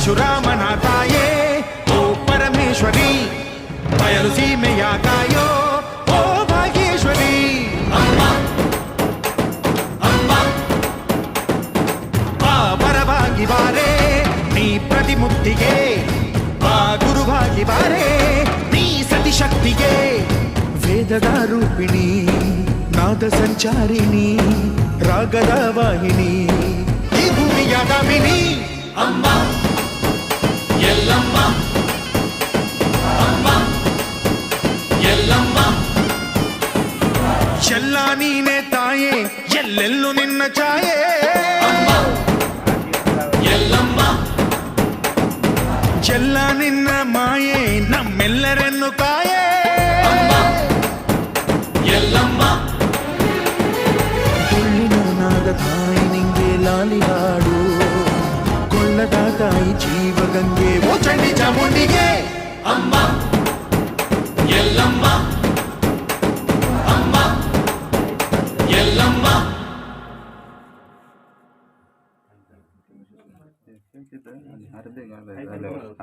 ಪರಶುರಾಮನ ತಾಯೇ ಓ ಪರಮೇಶ್ವರಿ, ಬಯಲು ಸೀಮೆಯ ಕಾಯೋ ಓ ಭಾಗ್ಯೇಶ್ವರಿ. ಅಮ್ಮ ಅಮ್ಮ ಬಾ ಪರವಾಗಿ ಬಾರೆ ನೀ ಪ್ರತಿಮುಕ್ತಿಗೆ, ಬಾ ಗುರುವಾಗಿ ಬಾರೆ ನೀ ಸತಿಶಕ್ತಿಗೆ. ವೇದದ ರೂಪಿಣಿ, ನಾದ ಸಂಚಾರಿಣಿ, ರಾಗದ ವಾಹಿನಿ, ಈ ಭೂಮಿಯ ದಾಮಿನಿ. ಅಮ್ಮ ಎಲ್ಲಮ್ಮ, ಅಮ್ಮ ಎಲ್ಲಮ್ಮ, ಎಲ್ಲ ನೀನೆ ತಾಯೇ, ಎಲ್ಲೆಲ್ಲೂ ನಿನ್ನ ಛಾಯೆ. ಅಮ್ಮ ಎಲ್ಲಮ್ಮ, ಎಲ್ಲ ನಿನ್ನ ಮಾಯೆ, ನಮ್ಮೆಲ್ಲರನ್ನು ಕಾಯೆ. ಅಮ್ಮ ಎಲ್ಲಮ್ಮ, ಕೊಳ್ಳಿನ ನಾದ ತಾಯಿ ನಿಂಗೆ ಲಾಲಿ ಹಾಡು, ಕೊಳ್ಳದ ತಾಯಿ ಜೀವಗಂಗೆ ಓ ಚಂಡಿ ಚಾಮುಂಡಿಗೆ. ಅಮ್ಮ ಎಲ್ಲಮ್ಮ, ಅಮ್ಮ ಎಲ್ಲಮ್ಮ.